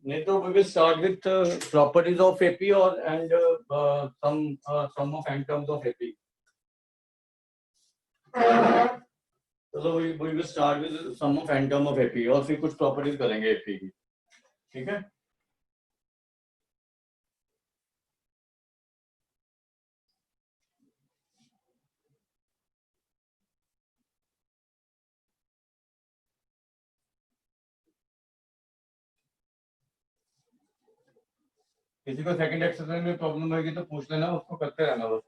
नहीं तो we will start with properties of AP or and some of n terms of AP. चलो we will start with some of n term of AP और फिर कुछ properties करेंगे AP की, ठीक है? किसी को सेकंड एक्सरसाइज में प्रॉब्लम होगी तो पूछ लेना, उसको करते रहना बस।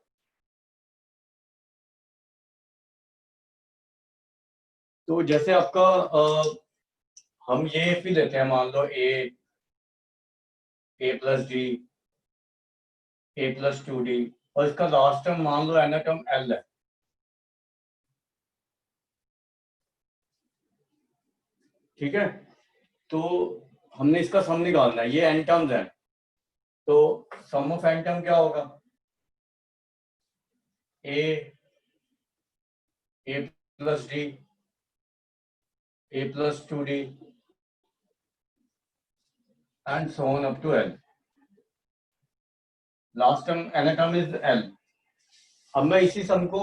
तो जैसे आपका हम ये AP लेते हैं, मान लो A plus D, A plus 2D और इसका लास्ट टर्म मान लो n टर्म L है, ठीक है? तो हमने इसका सम निकालना है, ये n टर्म्स हैं, तो सम ऑफ n टर्म क्या होगा? A plus D, A plus 2D and so on up to L. Last term n term is L. अब मैं इसी सम को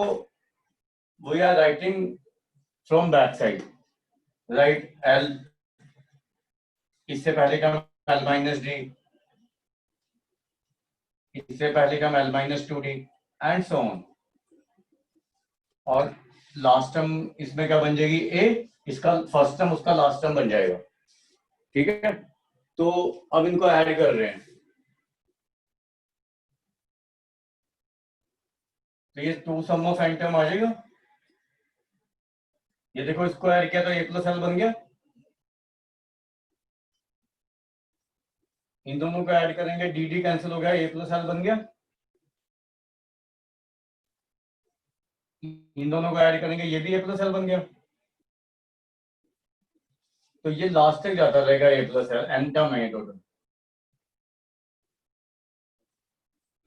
we are writing from back side, right? L, इससे पहले का L minus D, इससे पहले का L minus 2D and so on. और लास्ट टर्म इसमें क्या बन जाएगी? A, इसका फर्स्ट टर्म उसका लास्ट टर्म बन जाएगा, ठीक है? तो अब इनको ऐड कर रहे हैं, तो ये 2 सम ऑफ n टर्म आ जाएगा। ये देखो, इसको ऐड किया तो A plus L बन गया, इन दोनों को ऐड करेंगे, डी कैंसिल हो गया, A plus L बन गया, इन दोनों को ऐड करेंगे, ये भी A plus L बन गया। तो ये लास्ट तक जाता रहेगा A plus L, n term है टोटल,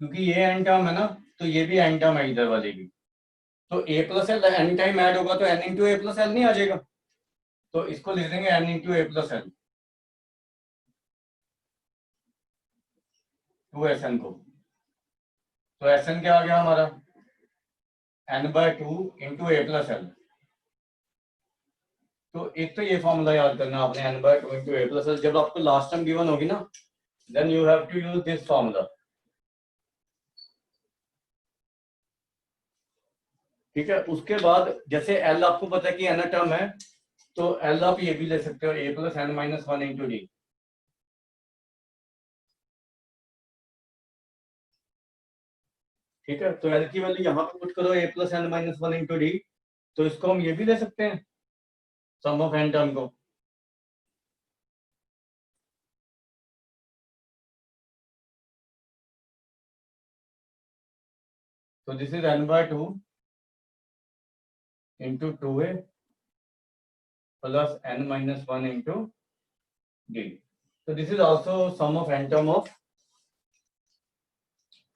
क्योंकि ये n टर्म है ना, तो ये भी n टर्म है इधर वाले की। तो A plus L n time add होगा तो n into A plus L नहीं आ जाएगा, तो इसको लिख देंगे n into A plus L, 2SN को। तो SN क्या आ गया हमारा? n/2 into A plus L। तो एक तो ये फॉर्मूला याद करना आपने, n/2 into A plus L। जब आपको लास्ट टर्म गिवन होगी ना, then you have to use this formula, ठीक है? उसके बाद जैसे L आपको पता है कि n टर्म है, तो L आप ये भी ले सकते हो, A plus n minus 1 into D, ठीक है? तो L की वैल्यू यहाँ पे पुट करो, A plus n minus 1 into D, तो इसको हम ये भी ले सकते हैं, सम ऑफ n टर्म को। तो this is n/2 into 2A plus n minus 1 into D। तो this is also sum of n term of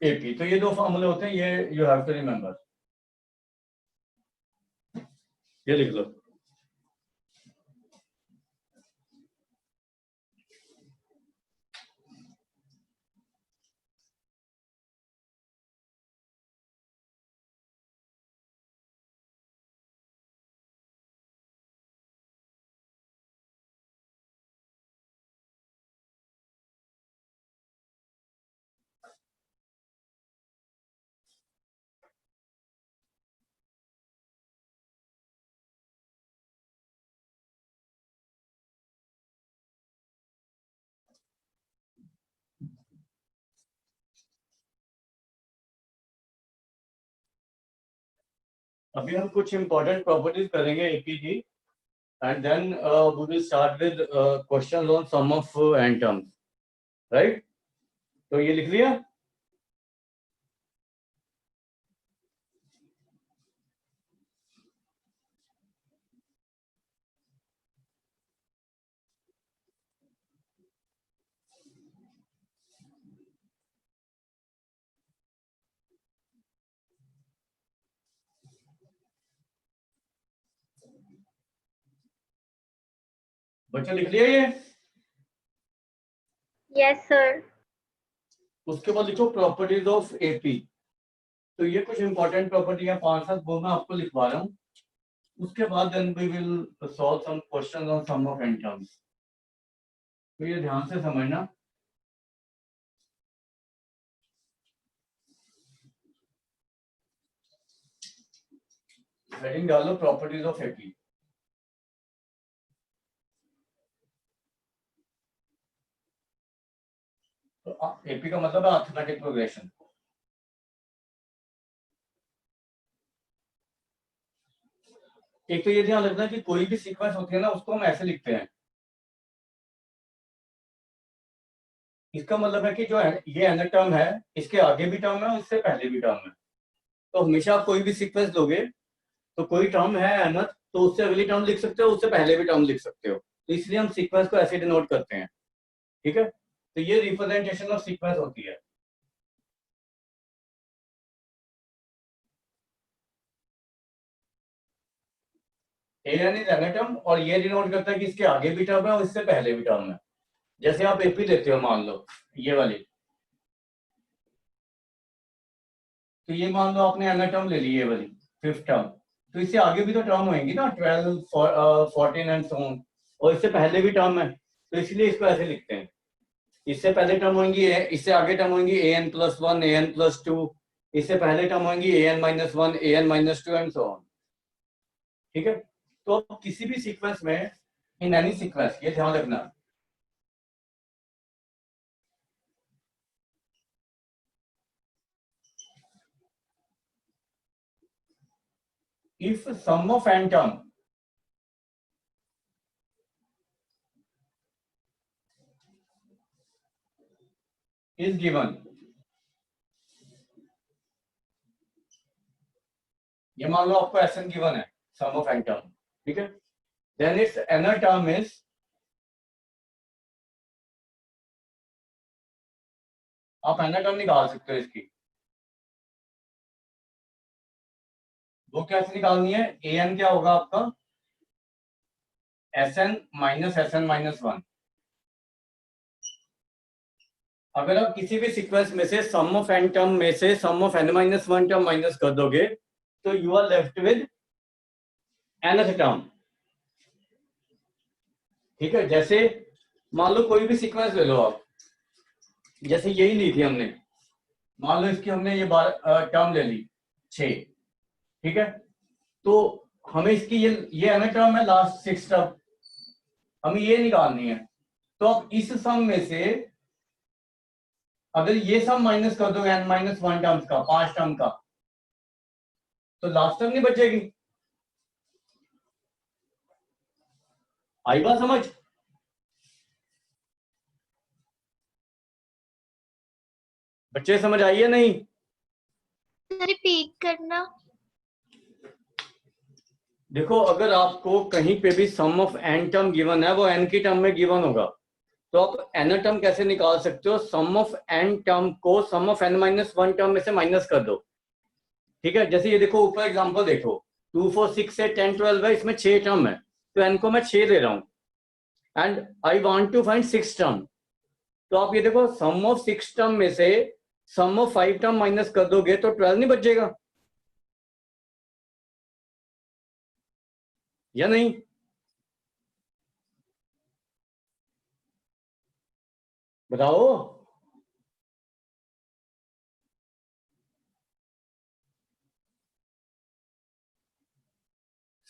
AP। तो ये दो फॉर्मूले होते हैं, ये यू हैव टू रिमेंबर, ये लिख लो। अभी हम कुछ इंपॉर्टेंट प्रॉपर्टीज करेंगे AP की, and then we will start with questions on sum of n terms, right? तो ये लिख लिया। बच्चों लिख लिया ये? Yes sir. उसके बाद लिखो प्रॉपर्टीज ऑफ एपी। तो ये कुछ इंपॉर्टेंट प्रॉपर्टी है, 5-7 वो मैं आपको लिखवा रहा हूँ। उसके बाद then we will solve some questions on sum of n terms. तो ये ध्यान से समझना। हेडिंग डालो प्रॉपर्टीज ऑफ एपी। तो एपी का मतलब है अरिथमेटिक प्रोग्रेशन। एक तो ये ध्यान रखना कि कोई भी सीक्वेंस होती है ना, उसको हम ऐसे लिखते हैं। इसका मतलब है कि जो ये एन टर्म है, इसके आगे भी टर्म है और इससे पहले भी टर्म है। तो हमेशा आप कोई भी सीक्वेंस दोगे तो कोई टर्म है nth, तो उससे अगली टर्म लिख सकते हो, उससे पहले भी टर्म लिख सकते हो। तो इसलिए हम सीक्वेंस को ऐसे डिनोट करते हैं। ठीक है, तो ये रिप्रेजेंटेशन ऑफ सीक्वेंस होती है। एन इज एन टर्म और ये डिनोट करता है कि इसके आगे भी टर्म है और इससे पहले भी टर्म है। जैसे आप एपी लेते हो, मान लो ये वाली, तो ये मान लो आपने एन टर्म ले ली ये वाली, फिफ्थ टर्म। तो इससे आगे भी तो टर्म होंगी ना, 12, 14 एंड सो ऑन, और इससे पहले भी टर्म है। तो इसलिए इसको ऐसे लिखते हैं। इससे पहले टर्म होंगी, इससे आगे टर्म होंगी an+1, an+2, इससे पहले टर्म होंगी an-1, an-2 and so on. ठीक है, तो अब किसी भी सीक्वेंस में, इन एनी सीक्वेंस, ये ध्यान रखना, if sum of n term is given, ये मान लो आपको Sn गिवन है, सम ऑफ एन टर्म, ठीक है, देन इट्स एनर टर्म इज, आप एनर टर्म निकाल सकते हो इसकी। वो कैसे निकालनी है? an क्या होगा आपका? Sn-Sn-1। अगर आप किसी भी सीक्वेंस में से सम ऑफ एन टर्म में से सम ऑफ n-1 टर्म माइनस कर दोगे तो you are left with nth term. ठीक है, जैसे मान लो कोई भी सीक्वेंस ले लो आप, जैसे यही ली थी हमने, मान लो इसकी हमने ये टर्म ले ली 6। ठीक है, तो हमें इसकी ये nth टर्म है, लास्ट 6 टर्म, हमें ये निकालनी है। तो आप इस सम में से अगर ये सम माइनस कर दो n-1 टर्म्स का, 5 टर्म का, तो लास्ट टर्म नहीं बचेगी। आई बात समझ? बच्चे समझ आई है नहीं? रिपीट करना। देखो, अगर आपको कहीं पे भी sum of n term given है, वो एन की टर्म में गिवन होगा, तो आप एन टर्म कैसे निकाल सकते हो? सम ऑफ एन टर्म को सम ऑफ n-1 टर्म में से माइनस कर दो। ठीक है, जैसे ये देखो ऊपर एग्जांपल देखो, 2, 4, 6 से 10, 12 है, इसमें 6 टर्म है, तो एन को मैं 6 दे रहा हूं and I want to find 6 term. तो आप ये देखो, सम ऑफ 6 टर्म में से सम ऑफ 5 टर्म माइनस कर दोगे तो 12 नहीं बचेगा या नहीं? बताओ।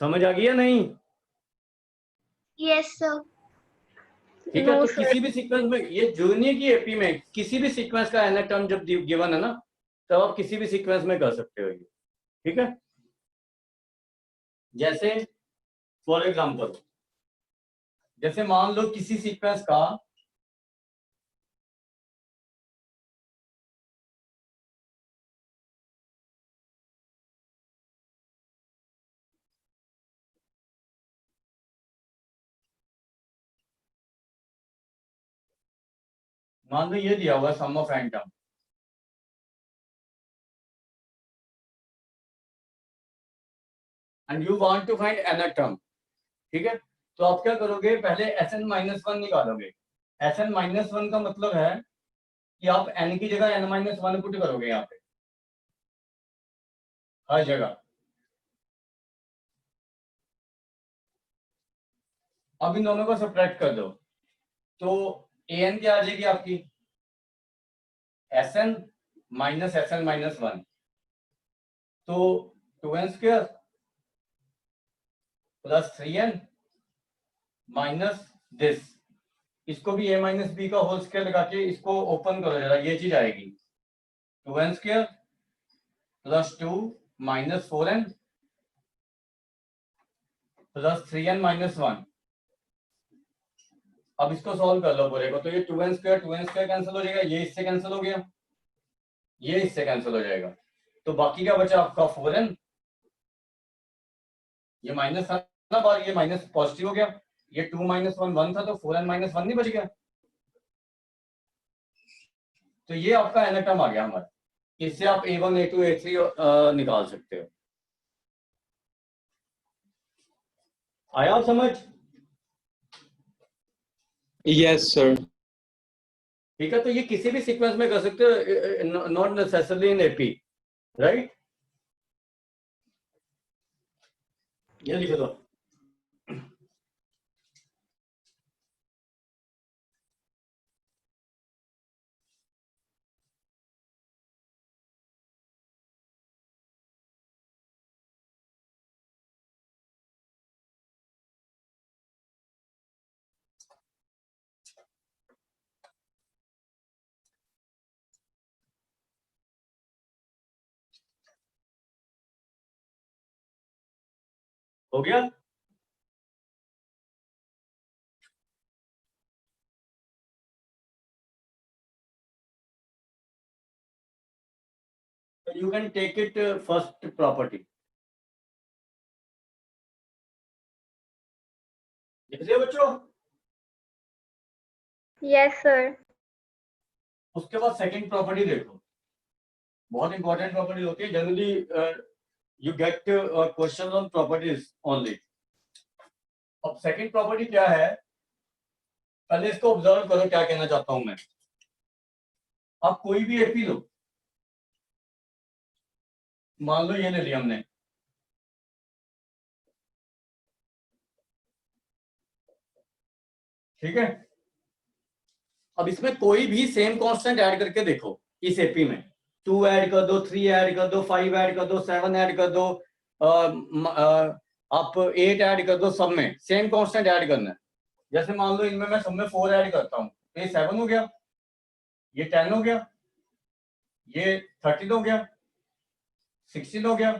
समझ आ गई या नहीं? Yes sir. ठीक है, नो तो सर। किसी भी सीक्वेंस में, ये जरूरी नहीं है कि एपी में, किसी भी सीक्वेंस का एन टर्म जब गिवन है ना, तब आप किसी भी सीक्वेंस में कर सकते हो ये। ठीक है, जैसे फॉर एग्जांपल, जैसे मान लो किसी सीक्वेंस का मान लो ये दिया हुआ sum of n term, and you want to find n term. ठीक है, तो आप क्या करोगे? पहले Sn-1 निकालोगे। Sn माइनस वन का मतलब है कि आप n की जगह n माइनस वन पुट करोगे यहाँ पे हर जगह। अब इन दोनों को सब्ट्रैक्ट कर दो तो an क्या आ जाएगी आपकी Sn minus Sn minus one, तो 2n square plus 3n minus this, इसको भी a माइनस बी का होल स्क्वायर लगा के इसको ओपन करो जरा, ये चीज आएगी 2n square plus 2 minus 4n plus 3n minus one. अब इसको सॉल्व कर लो पूरे को, तो ये 2n स्क्वायर कैंसिल हो जाएगा, ये इससे कैंसिल हो गया, ये इससे कैंसिल हो जाएगा, तो बाकी क्या बचा आपका 4n, ये माइनस था ना बार, ये माइनस पॉजिटिव हो गया, ये 2 माइनस वन वन था, तो 4n माइनस वन नहीं बच गया। तो ये आपका n टर्म आ गया हमारा, इससे आप a1 a2 a3 निकाल सकते हो। आया आप समझ? Yes sir. ठीक है, तो ये किसी भी सीक्वेंस में कर सकते हो, not necessarily in AP, right? ये लिख दो। हो गया? You can take it first property. लिख दिया बच्चों? Yes, sir. उसके बाद सेकंड प्रॉपर्टी देखो, बहुत इंपॉर्टेंट प्रॉपर्टी होती है, generally you get question on properties only. अब सेकंड प्रॉपर्टी क्या है, पहले इसको ऑब्जर्व करो क्या कहना चाहता हूं मैं। आप कोई भी एपी लो, मान लो ये ले लिया हमने, ठीक है? अब इसमें कोई भी सेम कांस्टेंट ऐड करके देखो, इस एपी में 2 ऐड कर दो, 3 ऐड कर दो, 5 ऐड कर दो, 7 ऐड कर दो, आप 8 ऐड कर दो, सब में सेम कांस्टेंट ऐड करना है। जैसे मान लो इनमें मैं सब में 4 ऐड करता हूं, तो ये 7 हो गया, ये 10 हो गया, ये 13 हो गया, 16 हो गया,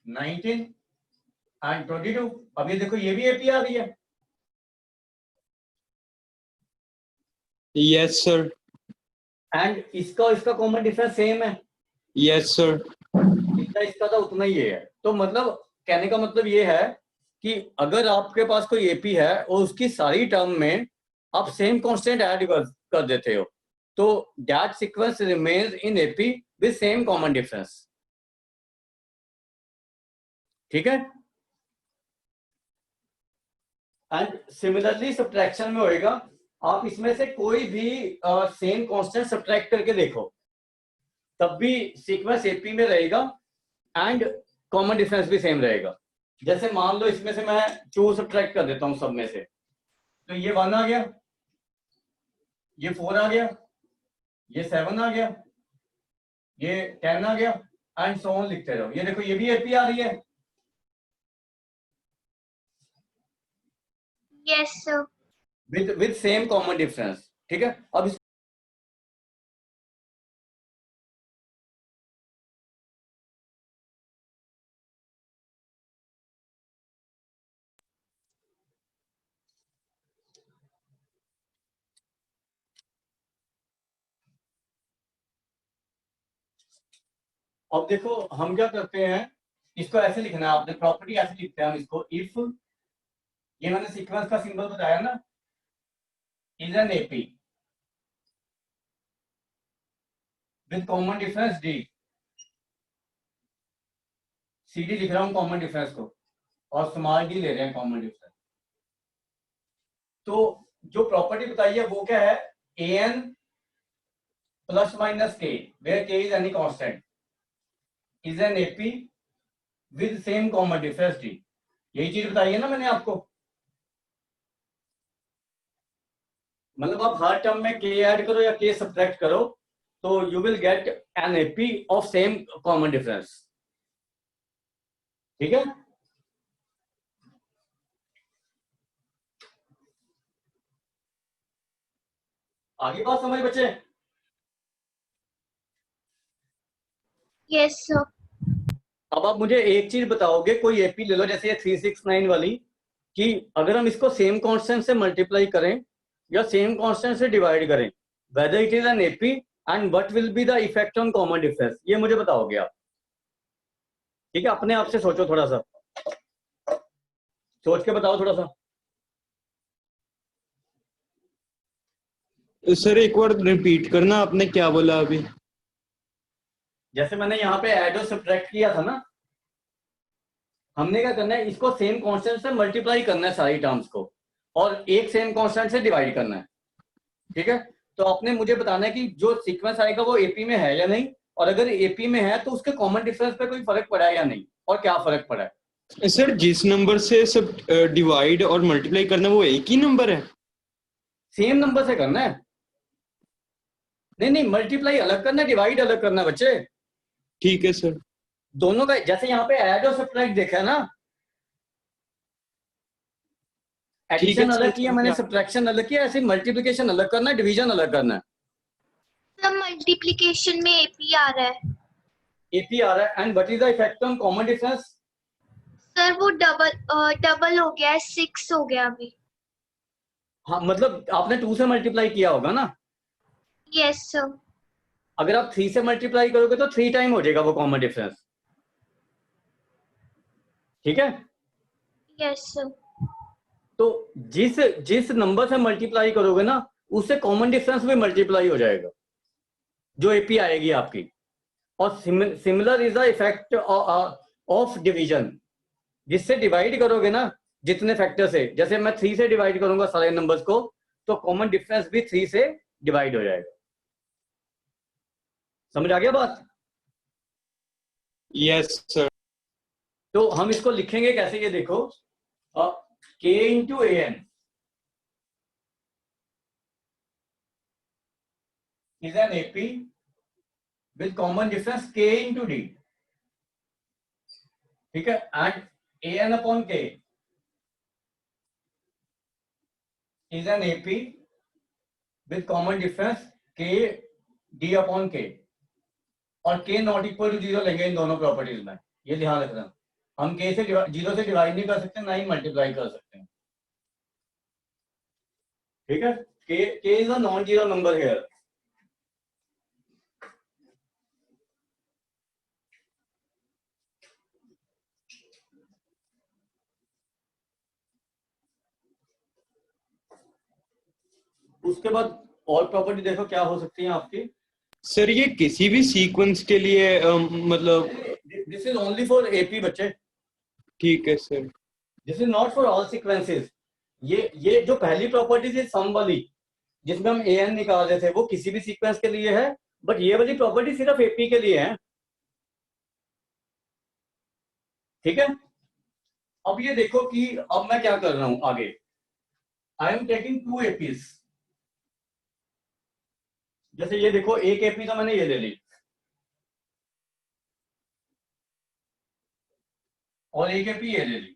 19 एंड 22। अब ये देखो ये भी एपी आ रही है। Yes sir. एंड इसका कॉमन डिफरेंस सेम है। Yes sir. जितना इसका था उतना ही ये है। तो मतलब कहने का मतलब ये है कि अगर आपके पास कोई एपी है और उसकी सारी टर्म में आप सेम कांस्टेंट ऐड कर देते हो, तो that sequence remains in AP with same common difference. ठीक है? एंड सिमिलरली सब्ट्रैक्शन में होएगा, आप इसमें से कोई भी सेम कांस्टेंट सब्ट्रैक्ट करके देखो, तब भी सीक्वेंस एपी में रहेगा एंड कॉमन डिफरेंस भी सेम रहेगा। जैसे मान लो इसमें से मैं 2 सब्ट्रैक्ट कर देता हूं सब में से, तो ये 1 आ गया, ये 4 आ गया, ये 7 आ गया, ये 10 आ गया एंड सो ऑन लिखते रहो। ये देखो ये भी एपी आ रही है। Yes, sir. With same common difference. ठीक है? अब अब देखो हम क्या करते हैं, इसको ऐसे लिखना है आपने, प्रॉपर्टी ऐसे लिखते हैं हम इसको, इफ ये मैंने सीक्वेंस का सिंबल बताया ना, is an AP with common difference D, C D लिख रहा हूं कॉमन डिफरेंस को, और स्मॉल डी ले रहे हैं कॉमन डिफरेंस। तो जो प्रॉपर्टी बताई है वो क्या है, an plus minus k where k is any constant is an AP with same common difference d। यही चीज बताई है ना मैंने आपको। मतलब आप हर टर्म में k ऐड करो या k सब्ट्रैक्ट करो तो you will get an AP of same common difference. ठीक है, आगे बात समझ बच्चे। Yes sir. अब आप मुझे एक चीज बताओगे, कोई एपी ले लो जैसे ये 369 वाली, कि अगर हम इसको सेम कांस्टेंट से मल्टीप्लाई करें या सेम कांस्टेंट से डिवाइड करें, whether it is an AP and what will be the effect on common difference, ये मुझे बताओगे आप। ठीक है, अपने आप से सोचो, थोड़ा सा सोच के बताओ थोड़ा सा। सर एक बार रिपीट करना, आपने क्या बोला अभी? जैसे मैंने यहाँ पे ऐड और सब्ट्रैक्ट किया था ना, हमने क्या करना है, इसको सेम कांस्टेंट से मल्टीप्लाई करना है सारी टर्म्स को, और एक सेम कांस्टेंट से डिवाइड करना है। ठीक है, तो आपने मुझे बताना है कि जो सीक्वेंस आएगा वो एपी में है या नहीं, और अगर एपी में है तो उसके कॉमन डिफरेंस पे कोई फर्क पड़ा है या नहीं, और क्या फर्क पड़ा है। सर जिस नंबर से सब डिवाइड और मल्टीप्लाई करना है वो एक ही नंबर है? सेम नंबर से करना है। नहीं नहीं, मल्टीप्लाई अलग करना है, डिवाइड अलग करना है बच्चे। ठीक है सर। दोनों का, जैसे यहाँ पे ऐड और सब्ट्रैक्ट देखा है ना, ठीक है एडिशन सर, अलग किया मैंने, सब्ट्रैक्शन अलग किया, ऐसे मल्टीप्लिकेशन अलग करना है, डिवीजन अलग करना है। सर मल्टीप्लिकेशन में एपी आ रहा है। एपी आ रहा है, and what is the effect on common difference. Sir वो डबल हो गया है, 6 हो गया अभी। हाँ, मतलब आपने 2 से मल्टीप्लाई किया होगा ना। Yes sir. अगर आप 3 से मल्टीप्लाई करोगे तो 3 टाइम हो जाएगा वो कॉमन डिफरेंस। ठीक है, यस सर। तो जिस जिस नंबर से मल्टीप्लाई करोगे ना, उससे कॉमन डिफरेंस भी मल्टीप्लाई हो जाएगा, जो एपी आएगी आपकी। और similar is the effect of division. जिससे डिवाइड करोगे ना, जितने फैक्टर से, जैसे मैं 3 से डिवाइड करूंगा सारे नंबर्स को, तो कॉमन डिफरेंस भी 3 से डिवाइड हो जाएगा। समझ आ गया बात। Yes sir. तो हम इसको लिखेंगे कैसे, ये देखो, k into a n is an AP with common difference k into d। ठीक है, and an upon k is an AP with common difference k d upon k, और k नॉट इक्वल टू 0 लेंगे इन दोनों properties में। ये ध्यान रखना, हम k से 0 से डिवाइड नहीं कर सकते, ना ही मल्टीप्लाई कर सकते हैं। ठीक है, k is a non zero number here. उसके बाद और प्रॉपर्टी देखो क्या हो सकती है आपकी। सर ये किसी भी सीक्वेंस के लिए मतलब? This is only for AP बच्चे, ठीक है sir. This is not for all sequences. ये जो पहली प्रॉपर्टी थी सम वाली, जिसमें हम an निकाल रहे थे, वो किसी भी सीक्वेंस के लिए है, बट ये वाली प्रॉपर्टी सिर्फ एपी के लिए है। ठीक है, अब ये देखो कि अब मैं क्या कर रहा हूं आगे, आई एम टेकिंग 2 एपीज। जैसे ये देखो, एक एपी तो मैंने ये ले ली, और एक एपी ये ले ली।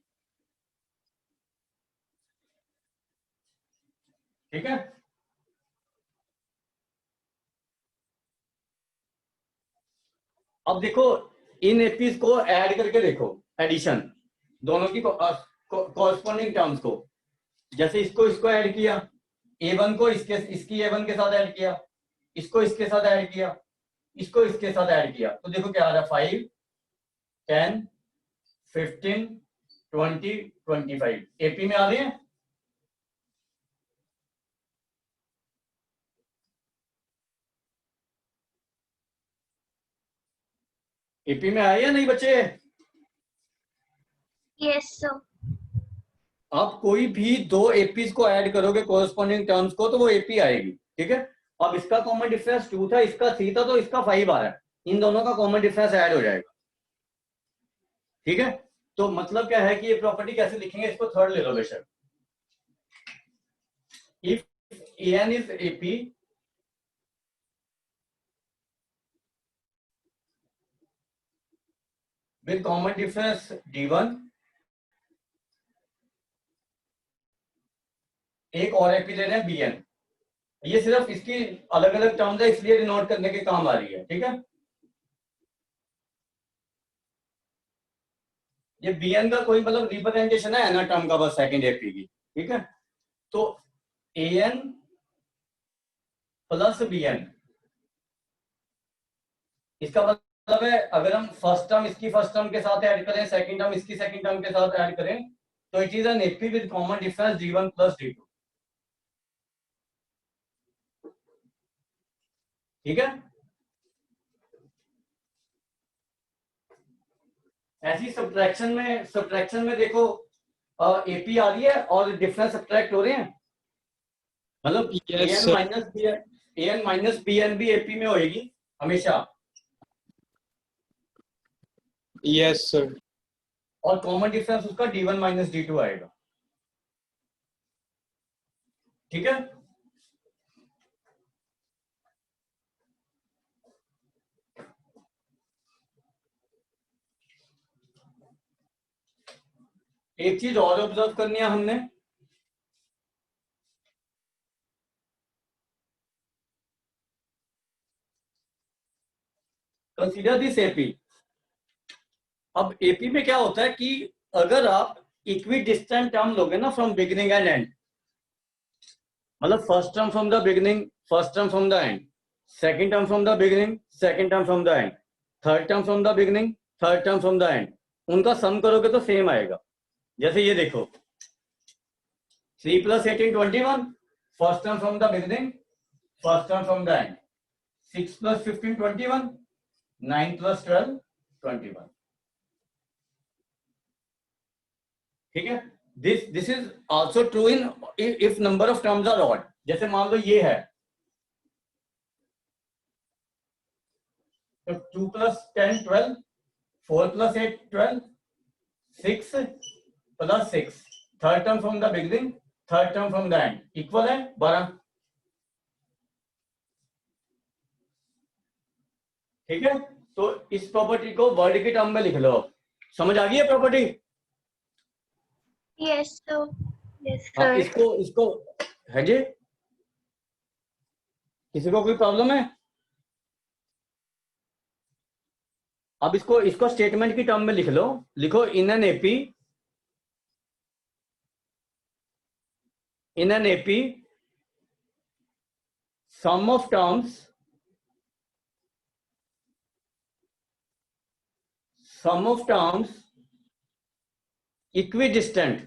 ठीक है, अब देखो इन एपीज को ऐड करके देखो, एडिशन दोनों की कॉरस्पॉन्डिंग टर्म्स को। जैसे इसको ऐड किया, A1 को इसकी A1 के साथ ऐड किया, इसको इसके साथ ऐड किया, इसको इसके साथ ऐड किया, तो देखो क्या आ रहा है, 5 10 15 20 25 एपी में आ रहे हैं। एपी में आए या नहीं बच्चे। Yes sir. आप कोई भी दो एपीज को ऐड करोगे कोरस्पॉन्डिंग टर्म्स को तो वो एपी आएगी, ठीक है। अब इसका कॉमन डिफरेंस 2 था, इसका 3 था, तो इसका 5 आ रहा है, इन दोनों का कॉमन डिफरेंस ऐड हो जाएगा, ठीक है। तो मतलब क्या है कि ये प्रॉपर्टी कैसे लिखेंगे, इसको थर्ड ले लो बेशक। If an is AP with common difference d1, एक और एपी ले रहे हैं bn, ये सिर्फ इसकी अलग अलग टर्म्स है इसलिए डिनोट करने के काम आ रही है, ठीक है। ये bn का कोई मतलब रिप्रेजेंटेशन है ना टर्म का, बस सेकंड एपी की, ठीक है। तो an प्लस bn, इसका मतलब है अगर हम फर्स्ट टर्म इसकी फर्स्ट टर्म के साथ ऐड करें, सेकंड टर्म इसकी सेकंड टर्म के साथ ऐड करें, तो it is an AP with common difference d1 plus d2, ठीक है। ऐसी सब्ट्रैक्शन में देखो एपी आ रही है और डिफरेंस सब्ट्रैक्ट हो रहे हैं, मतलब Yes, an माइनस bn भी एपी में होएगी हमेशा, yes sir. और कॉमन डिफरेंस उसका d1 माइनस d2 आएगा, ठीक है। एक चीज और ऑब्जर्व करनी है हमने, कंसीडर दिस एपी। अब एपी में क्या होता है कि अगर आप इक्वी डिस्टेंट टर्म लोगे ना फ्रॉम बिगिनिंग एंड एंड, मतलब first term from the beginning, first term from the end, second term from the beginning, second term from the end, third term from the beginning, third term from the end, उनका सम करोगे तो same आएगा। जैसे ये देखो 3 + 18 21, first term from the beginning, first term from the end, 6 + 15 21, 9 + 12 21, ठीक है। This is also true in if number of terms are odd. जैसे मान लो ये है तो 2 + 10 12, 4 + 8 12, 6 + 6, third term from the beginning, third term from the end, equal है 12, ठीक है। तो इस प्रॉपर्टी को वर्ड के टर्म में लिख लो, समझ आ गई है प्रॉपर्टी। Yes, sir. Yes, हाँ, sir. इसको है जी, किसी को कोई प्रॉब्लम है? अब इसको स्टेटमेंट की टर्म में लिख लो, लिखो in an AP sum of terms equidistant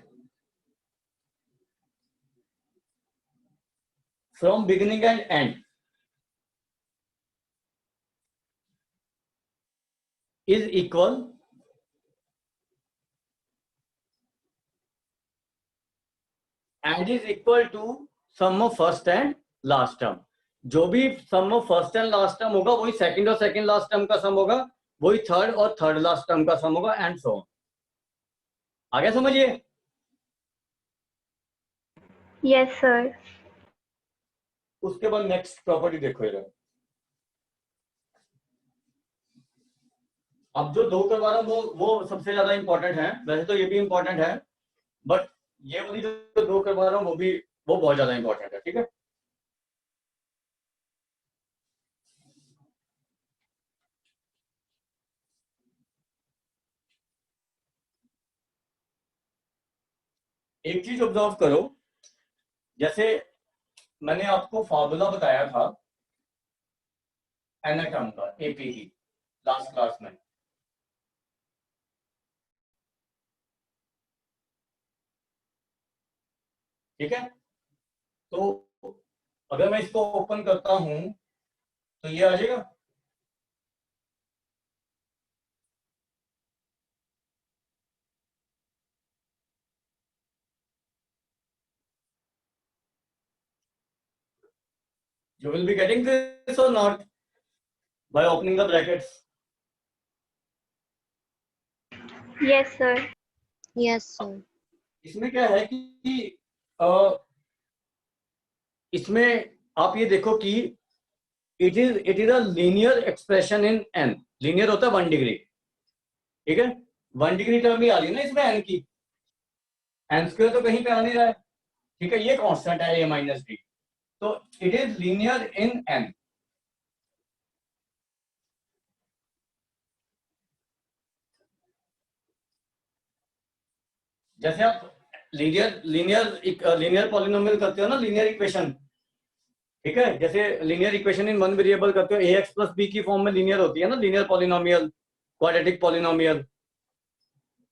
from beginning and end is equal and is equal to sum of first and last term. जो भी sum of first and last term होगा वही second और second last term का सम होगा, वही third और third last term का सम होगा, एंड सो ऑन। आगे समझिए। Yes, sir. उसके बाद नेक्स्ट प्रॉपर्टी देखो इधर। अब जो दो करवा रहा हूं वो सबसे ज्यादा इंपॉर्टेंट है, वैसे तो ये भी इंपॉर्टेंट है, बट ये वाली जो दो करवा रहा हूं वो बहुत ज्यादा इंपॉर्टेंट है, ठीक है। एक चीज ऑब्जर्व करो, जैसे मैंने आपको फॉर्मूला बताया था एनाटॉम का एपी की लास्ट क्लास में, ठीक है। तो अगर मैं इसको ओपन करता हूं तो ये आ जाएगा, You will be getting this or not by opening the brackets. Yes, sir. Yes, sir. इसमें क्या है कि इसमें आप ये देखो कि it is a linear expression in n. Linear होता है 1 डिग्री, ठीक है. 1 डिग्री टर्म ही आ रही है ना इसमें n की. n स्क्वायर तो कहीं पे आ नहीं रहा है, ठीक है. ये कांस्टेंट है a माइनस b, तो it is linear in n. जैसे आप लीनियर पॉलिनोमियल करते हो ना, लीनियर इक्वेशन, ठीक है. जैसे linear equation in one variable करते हो, ax प्लस b की फॉर्म में लीनियर होती है ना, लीनियर पॉलिनोमियल, क्वाड्रेटिक पॉलिनोमियल.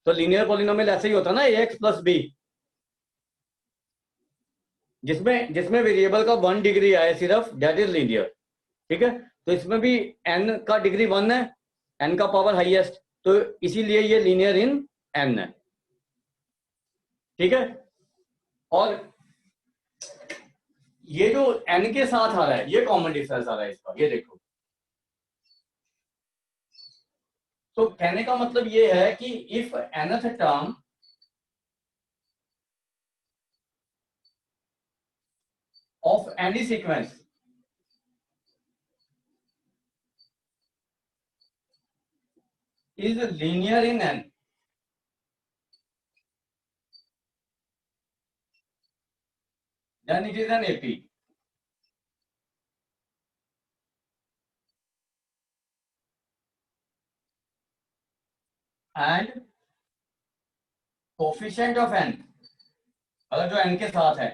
तो लीनियर पॉलिनोमियल ऐसे ही होता है ना, ax प्लस b, जिसमें वेरिएबल का 1 डिग्री आए सिर्फ, दैट इज लीनियर, ठीक है. तो इसमें भी n का डिग्री 1 है, n का पावर हाईएस्ट, तो इसीलिए ये लीनियर इन n है, ठीक है. और ये जो n के साथ आ रहा है, ये कॉमन डिफरेंस आ रहा है इसका, ये देखो. तो कहने का मतलब ये है कि if nth term of any sequence is linear in n, then it is an AP. And coefficient of n, अगर जो n के साथ है,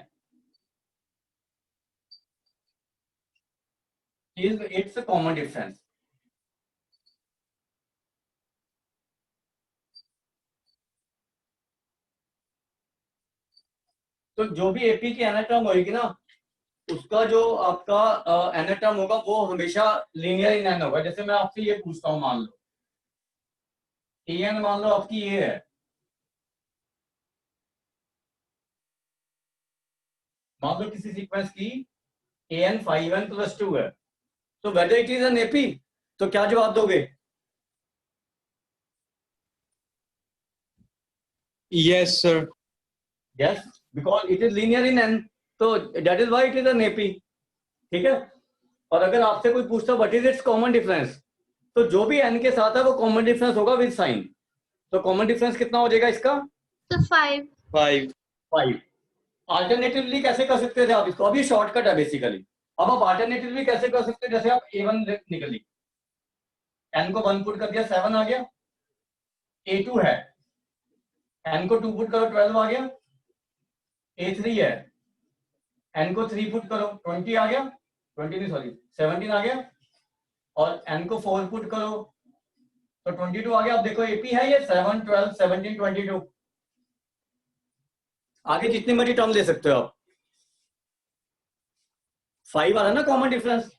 is its common difference. तो जो भी एपी की n टर्म होगी ना, उसका जो आपका n टर्म होगा वो हमेशा लीनियर इन n होगा. जैसे मैं आपसे ये पूछता हूं, मान लो an मान लो आपकी ये है, मान लो किसी सीक्वेंस की an 5n प्लस 2 है, तो whether it is an AP, तो क्या जवाब दोगे? Yes, sir. Yes, because it is linear in n, तो that is why it is an AP, ठीक है. और अगर आपसे कोई पूछता what is its common difference, तो जो भी n के साथ है वो कॉमन डिफरेंस होगा विद साइन. तो कॉमन डिफरेंस कितना हो जाएगा इसका? तो 5. 5. अल्टरनेटिवली कैसे कर सकते थे आप इसको? अभी शॉर्टकट है बेसिकली. अब आप अल्टरनेटिवली कैसे कर सकते हैं? जैसे आप a1 निकली, n को 1 पुट कर दिया, 7 आ गया. a2 है, n को 2 पुट करो, 12 आ गया. a3 है, n को 3 पुट करो, 20 आ गया. 20 नहीं, सॉरी 17 आ गया. और n को 4 पुट करो तो 22 आ गया. अब देखो एपी है ये 7, 12, 17, 22. आगे जितनी मर्जी टर्म ले सकते हो आप. 5 आ रहा है ना कॉमन डिफरेंस,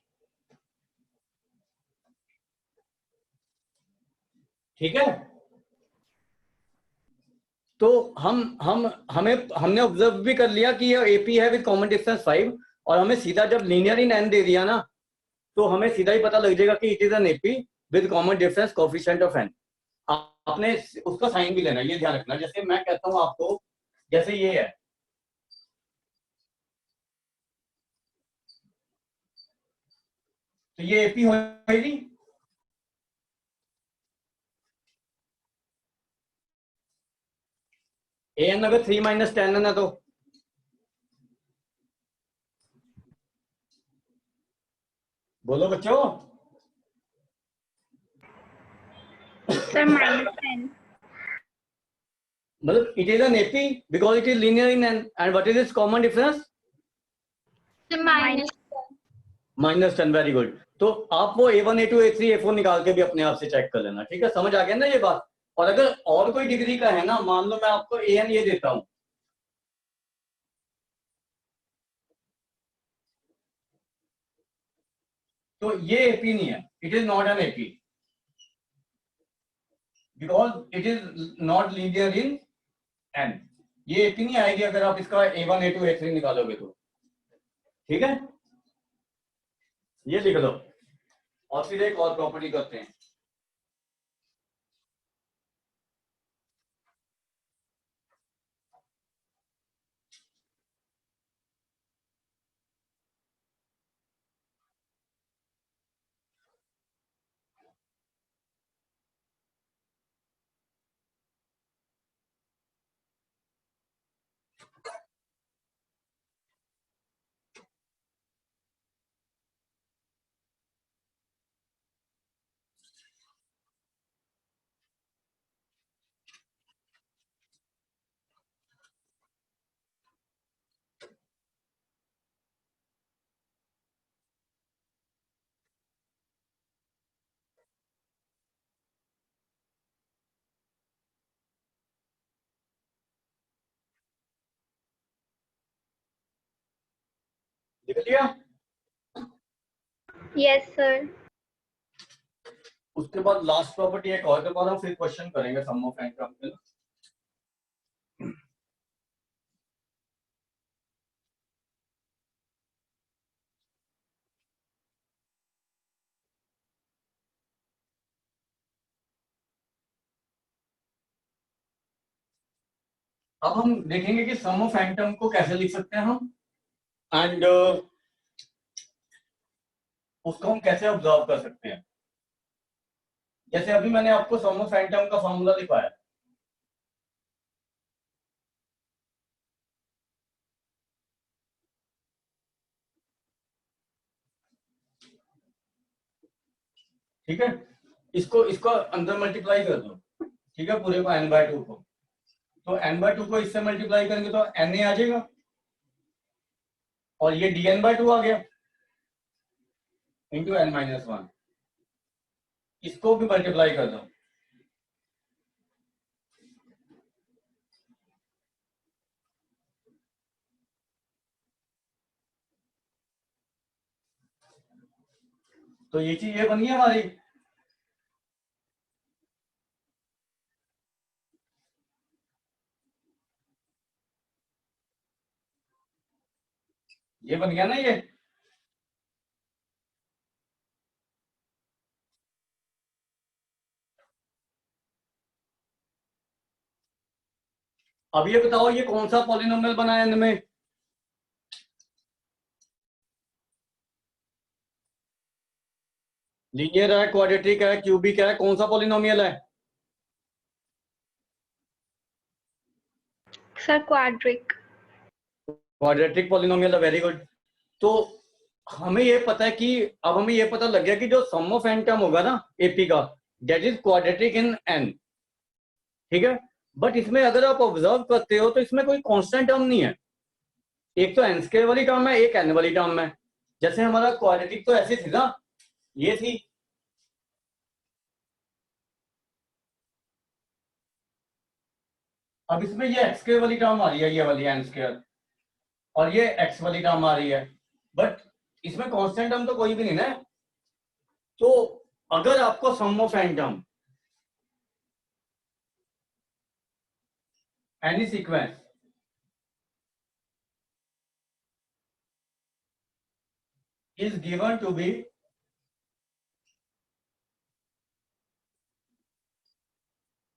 ठीक है. तो हमने ऑब्जर्व भी कर लिया कि ये एपी है विद कॉमन डिफरेंस 5, और हमें सीधा जब लीनियर इन n दे दिया ना, तो हमें सीधा ही पता लग जाएगा कि it is an AP with common difference coefficient of n. आपने उसका साइन भी लेना, ये ध्यान रखना. जैसे मैं कहता हूं आपको, जैसे ये है, तो ये एपी होगी. an अगर 3 माइनस 10 है ना, तो बोलो बच्चों. सर -10. मतलब it is an AP because it is linear in n, and what is its common difference? -10. Very good. तो आप वो a1, a2, a3, a4 निकाल के भी अपने आप से चेक कर लेना, ठीक है. समझ आ गया ना ये बात? और अगर और कोई डिग्री का है ना, मान लो मैं आपको an ये देता हूं, तो ये एपी नहीं है. It is not an AP because it is not linear in n. ये एपी नहीं आएगी अगर आप इसका a1, a2, a3 निकालोगे तो, ठीक है. ये लिख लो और फिर एक और प्रॉपर्टी करते हैं। लिख लिया। Yes sir. उसके बाद लास्ट प्रॉपर्टी एक और करवा रहा हूँ, फिर क्वेश्चन करेंगे सम ऑफ एन टर्म पे। अब हम देखेंगे कि सम ऑफ एन टर्म को कैसे लिख सकते हैं हम, एंड उसको हम कैसे ऑब्जर्व कर सकते हैं। जैसे अभी मैंने आपको सम ऑफ एन टर्म का फॉर्मूला लिखवाया, ठीक है। इसको इसको अंदर मल्टीप्लाई कर दो, ठीक है, पूरे को n/2 को। तो n/2 को इससे मल्टीप्लाई करेंगे तो na आ जाएगा, और ये dn/2 आ गया इंटू n-1। इसको भी मल्टीप्लाई कर दो, तो ये चीज ये बनी है हमारी। ये बन गया ना ये। अब ये बताओ ये कौन सा पॉलिनोमियल बना है इनमें। लीनियर है, क्वाड्रेटिक है, क्यूबिक है, कौन सा पॉलिनोमियल है। Sir quadric. क्वाड्रेटिक पॉलिनोमियल है, वेरी गुड। तो हमें ये पता है कि अब हमें ये पता लग गया कि जो सम ऑफ एन टर्म होगा ना एपी का, that is quadratic in an, ठीक है। बट इसमें अगर आप ऑब्जर्व करते हो तो इसमें कोई कांस्टेंट टर्म नहीं है। एक तो एन स्क्वायर वाली टर्म है, एक एन वाली टर्म है। जैसे हमारा क्वाड्रेटिक तो ऐसी थी ना, ये थी। अब इसमें ये एक्स स्क्वायर वाली टर्म आ रही है, ये वाली एन स्क्वायर, और ये एक्स वाली टर्म आ रही है। बट इसमें कांस्टेंट टर्म तो कोई भी नहीं ना। तो अगर आपको sum of n term any sequence is given to be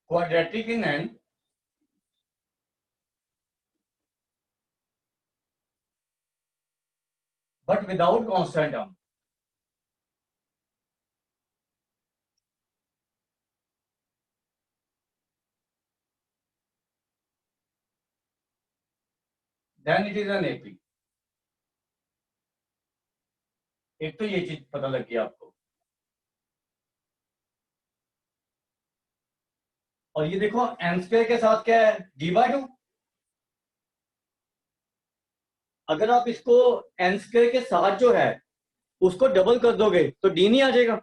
quadratic in n, but without constant term, then it is an AP। एक तो ये चीज पता लग गई आपको। और ये देखो एन स्क्वायर के साथ क्या है, d/2। अगर आप इसको एन स्क्वायर के साथ जो है उसको डबल कर दोगे तो d नहीं आ जाएगा,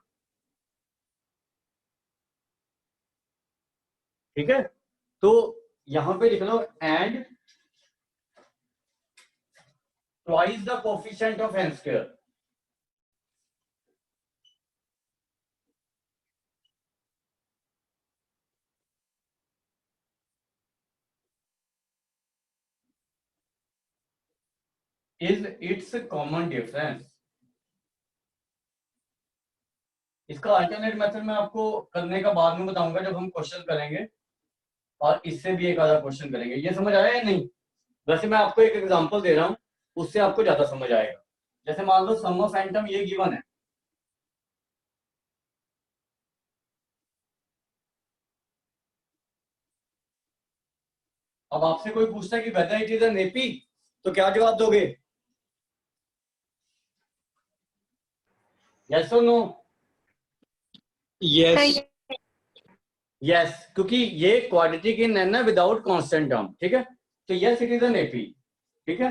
ठीक है। तो यहां पे लिख लो and twice the coefficient of n square is its common difference। इसका अल्टरनेट मेथड मैं आपको करने का बाद में बताऊंगा जब हम क्वेश्चन करेंगे, और इससे भी एक आधा क्वेश्चन करेंगे। ये समझ आया या नहीं? वैसे मैं आपको एक एग्जांपल दे रहा हूँ, उससे आपको ज्यादा समझ आएगा। जैसे मान लो सम ऑफ एंटम ये गिवन है, अब आपसे कोई पूछता है कि whether it is an AP, तो क्या जवाब दोगे? यस और नो? यस। यस, क्योंकि ये क्वाड्रेटिक इन है ना, विदाउट कांस्टेंट टर्म, ठीक है? तो yes it is an AP, ठीक है?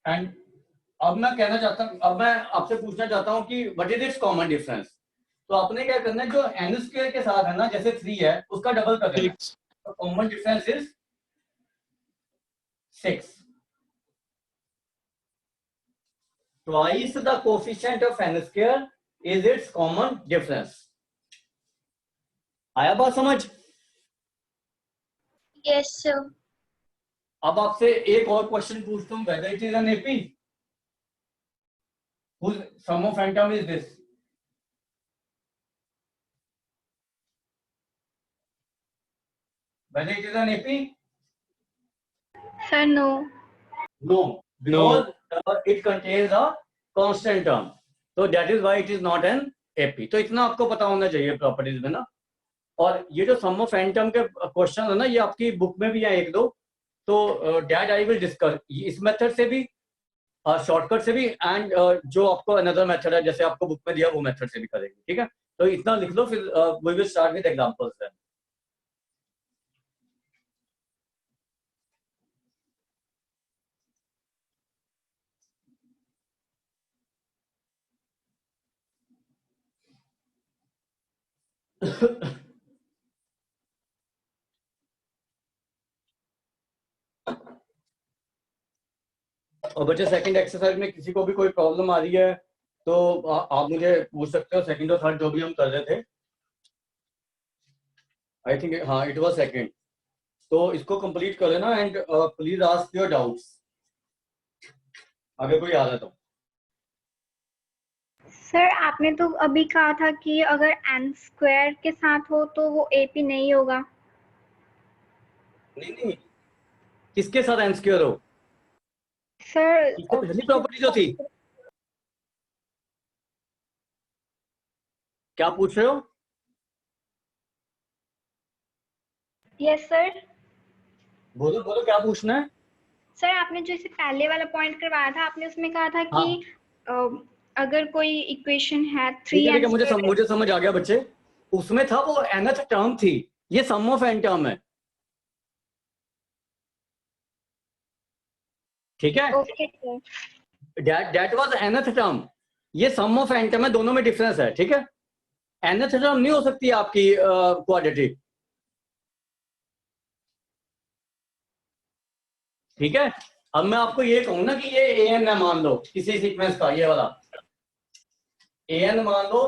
एंड अब मैं कहना चाहता हूं, अब मैं आपसे पूछना चाहता हूं कि what is its common difference. तो आपने क्या करना है, जो एन स्क्वायर के साथ है ना, जैसे 3 है उसका डबल कर देना है। 6। तो common difference is 6, twice the coefficient of n square is its common difference। आया बात समझ? Yes sir. अब आपसे एक और क्वेश्चन पूछता हूं, whether it is an AP whose sum of phantom is this। whether it is an AP? Sir no. No, because it contains a constant term, so that is why it is not an AP। तो इतना आपको पता होना चाहिए properties में ना। और ये जो सम ऑफ एंटम के क्वेश्चन है ना, ये आपकी बुक में भी है एक दो, तो डैट आई विल डिस्कस इस मेथड से भी, शॉर्टकट से भी, एंड जो आपको अनदर मेथड है जैसे आपको बुक में दिया वो मेथड से भी करेंगे, ठीक है? तो इतना लिख लो, फिर we will start with examples. और बच्चे सेकंड एक्सरसाइज में किसी को भी कोई प्रॉब्लम आ रही है तो आप मुझे पूछ सकते हो। सेकंड और थर्ड जो भी हम कर रहे थे, आई थिंक हाँ इट वाज सेकंड, तो इसको कंप्लीट कर लेना and please ask your doubts अगर कोई आ रहा तो। सर आपने तो अभी कहा था कि अगर n स्क्वायर के साथ हो तो वो AP नहीं होगा। नहीं नहीं, किसके साथ एन स्क्वायर हो? सर इससे पहली प्रॉपर्टी जो थी, क्या पूछ रहे हो? Yes sir. बोलो बोलो, क्या पूछना है? सर आपने जो इसे पहले वाला पॉइंट करवाया था, आपने उसमें कहा था कि अगर कोई इक्वेशन है ठीक है ठीक 3n है, मुझे समझ आ गया बच्चे। उसमें था वो nth टर्म थी, ये सम ऑफ एन टर्म है, ठीक है? Okay sir. That was nth term, ये सम ऑफ एन टर्म है, दोनों में डिफरेंस है, ठीक है? nth टर्म नहीं हो सकती आपकी क्वाड्रेटिक, ठीक है? अब मैं आपको ये कहूं ना कि ये an है, मान लो किसी सीक्वेंस का ये वाला an, मान लो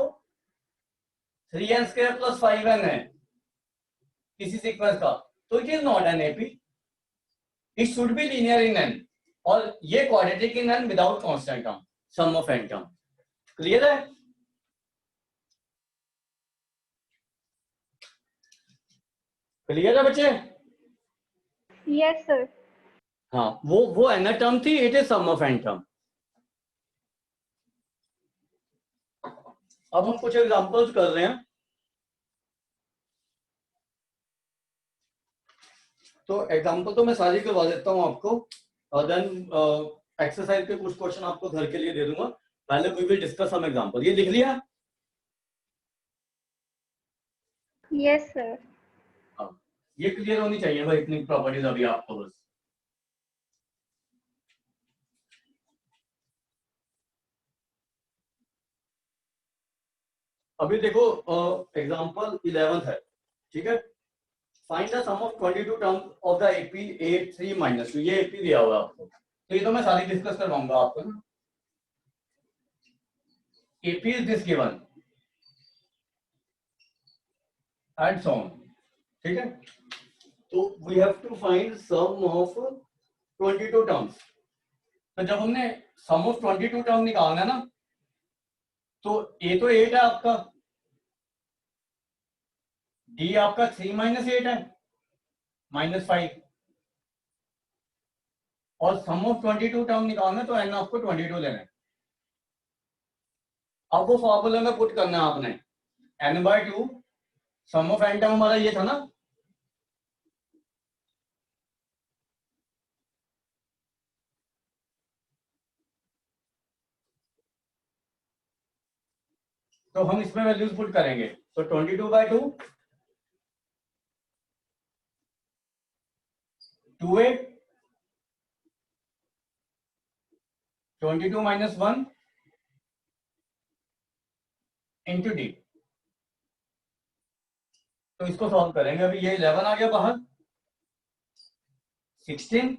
3n स्क्वायर प्लस 5n है किसी सीक्वेंस का, तो it is not an AP, it should be linear in n, और ये quadratic in n without constant term, sum of n term. Clear है? क्लियर है बच्चे? Yes sir. हाँ, वो n टर्म थी, it is sum of n term. अब हम कुछ एग्जांपल्स कर रहे हैं, तो एग्जांपल तो मैं सारी करवा देता हूं आपको, और देन एक्सरसाइज के कुछ क्वेश्चन आपको घर के लिए दे दूंगा। पहले we will discuss some example. ये लिख लिया? Yes sir. हाँ, ये क्लियर होनी चाहिए भाई, इतनी प्रॉपर्टीज अभी आपको बस। अभी देखो एग्जांपल 11 है, ठीक है? Find the sum of 22 terms of the AP 83 minus 2। ये एपी दिया हुआ है आपको, तो ये तो मैं सारी डिस्कस करवाऊंगा आपको ना। AP is this given and so on, ठीक है? तो we have to find sum of 22 terms. तो जब हमने सम ऑफ 22 टर्म निकालना है ना, तो ए तो 8 है आपका, डी आपका 3 - 8 है, -5, और सम ऑफ 22 टर्म निकालना है तो एन आपको 22 लेना है। अब वो फॉर्मूले में पुट करना है आपने n/2, some of n term हमारा ये था ना, तो हम इसमें वैल्यूज पुट करेंगे। तो 22/2, 2a, 22 - 1 इंटू डी। तो इसको सॉल्व करेंगे। अभी ये 11 आ गया बाहर, 16,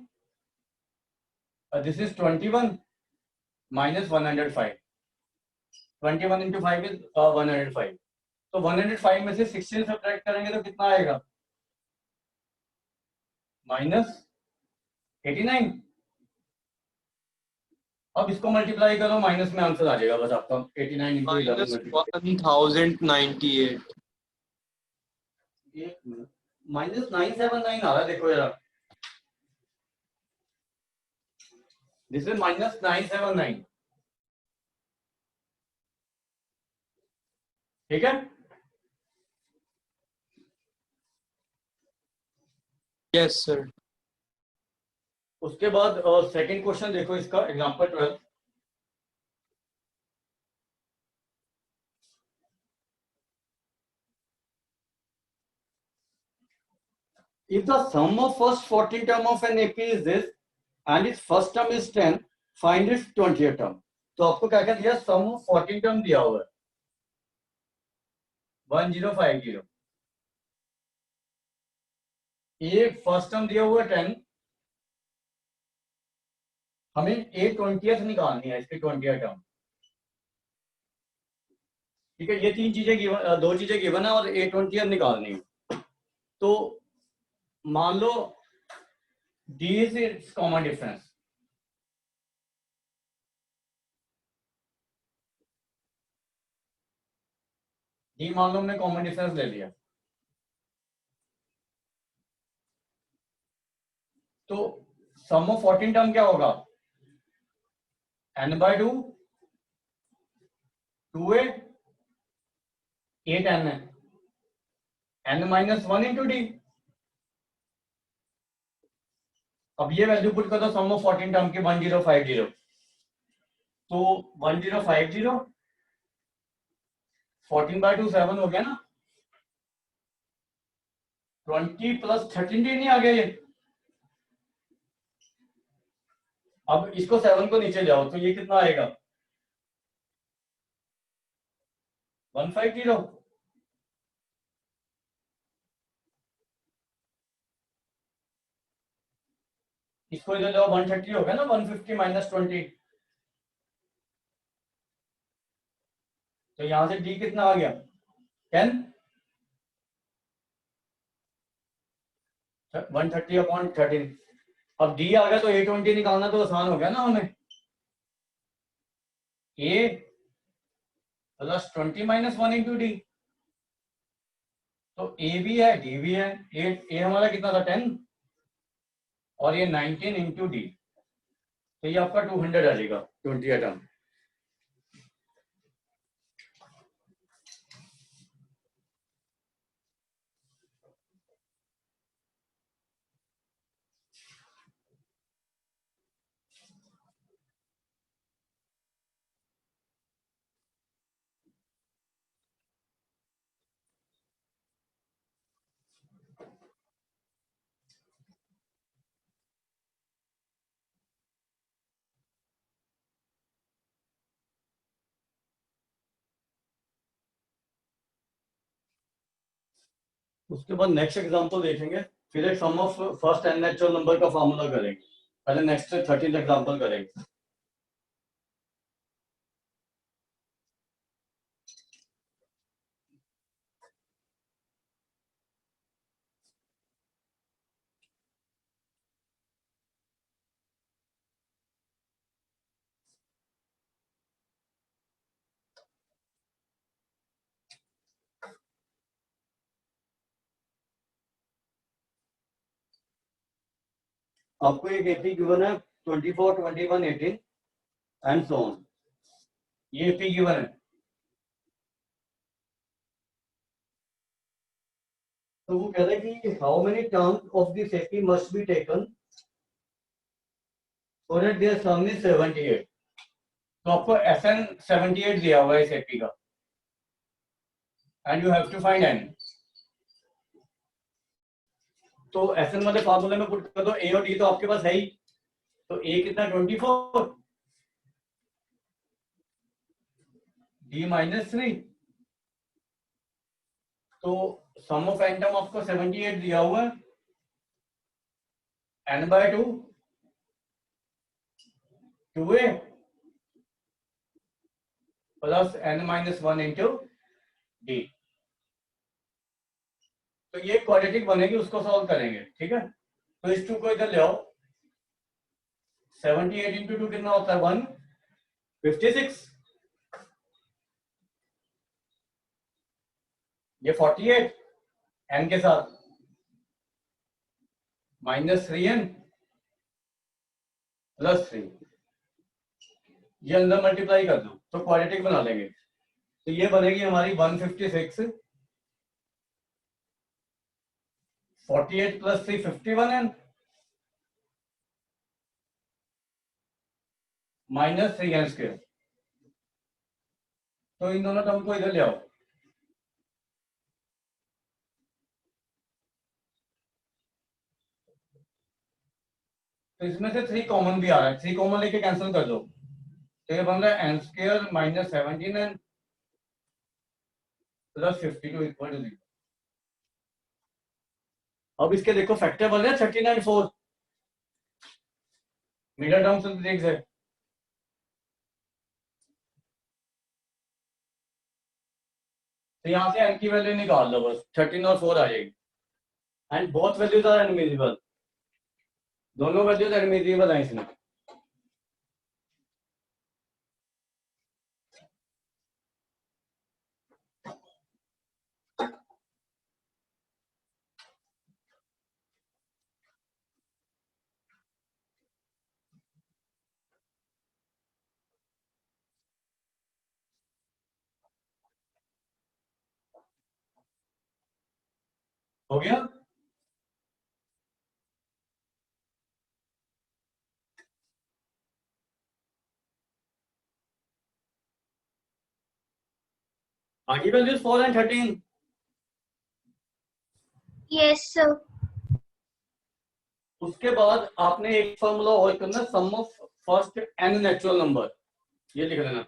और दिस इज 21 - 105। 21 into 5 is 105। तो 105 में से 16 सब्ट्रैक्ट करेंगे तो कितना आएगा, -89। अब इसको मल्टीप्लाई करो, माइनस में आंसर आ जाएगा बस आपका, 89 इंटू 11 -1098। -979 आ रहा है, देखो यार, दिस इज -979। ठीक है। Yes sir. उसके बाद सेकंड क्वेश्चन देखो इसका, example 12। If the sum of first 14 term of an AP is this and its first term is 10, find its 20th term। तो आपको क्या क्या दिया, सम ऑफ 14 टर्म दिया हुआ है 1050, एक फर्स्ट टर्म दिया हुआ है 10, हमें एक 20th निकालनी है, इसकी 20th टर्म। ठीक है, ये तीन चीजें गिवन, दो चीजें गिवन है और ए 20th निकालनी है। तो मान लो d is its common difference, d मान लो हमने कॉमन डिफरेंस ले लिया, तो सम ऑफ 14 टर्म क्या होगा, n/2, 2a, 8n है, n - 1 इंटू डी। अब ये वैल्यू पुट कर दो सम ऑफ 14 टर्म की, 1050। तो 1050, 14/2 7 हो गया ना, 20 + 13 नहीं आ गया ये। अब इसको 7 को नीचे जाओ तो ये कितना आएगा, 150। इसको इधर जाओ, 130 हो गया ना, 150 - 20। तो यहां से डी कितना आ गया, 10, 130/13। अब डी आ गया तो A20 निकालना तो आसान हो गया ना हमें, A + 20 - 1 इंटू डी। तो ए भी है डी भी है, ए हमारा कितना था 10, और ये 19 इंटू डी। तो ये आपका 200 आ जाएगा 20 टर्म। उसके बाद नेक्स्ट एग्जांपल देखेंगे, फिर एक sum of first n natural number का फॉर्मूला करेंगे। पहले नेक्स्ट 13th एग्जांपल करेंगे। आपको एक एपी गिवन है 24, 21, 18 एंड सो ऑन, ये एपी गिवन है। तो वो कह रहा है कि how many terms of this AP must be taken so that there sum is 78। तो आपको SN 78 दिया हुआ है इस एपी का and you have to find N। तो SN वाले फार्मूले में पुट कर दो, A और D तो आपके पास है ही, तो A कितना 24, D -3, तो सम ऑफ एन टर्म आपको 78 दिया हुआ है, N/2 2A plus N-1 into D। तो ये क्वाड्रेटिक बनेगी, उसको सॉल्व करेंगे, ठीक है। तो इस 2 को इधर ले आओ, 78 इंटू 2 कितना होता है 156, ये 48 n के साथ -3n प्लस 3, ये अंदर मल्टीप्लाई कर दो तो क्वाड्रेटिक बना लेंगे। तो ये बनेगी हमारी 156, 48 प्लस 3 51n -3n²। तो इन दोनों टर्म को इधर ले आओ, तो इसमें से 3 कॉमन भी आ रहा है, 3 कॉमन लेके कैंसिल कर दो, तो ये बन रहा है n² -17n plus 52 equal to 0। अब इसके देखो फैक्टर बन रहे हैं 13 और 4, मिडल टर्म से देख से, तो यहाँ से n की वैल्यू निकाल लो, बस 13 और 4 आ जाएगी। And both values are admissible, दोनों वैल्यूज एडमिसिबल है इसमें। हो गया। आगे वैल्यूज 4 एंड 13। Yes sir. उसके बाद आपने एक फॉर्मूला और करना, sum of first n natural number, ये लिख लेना।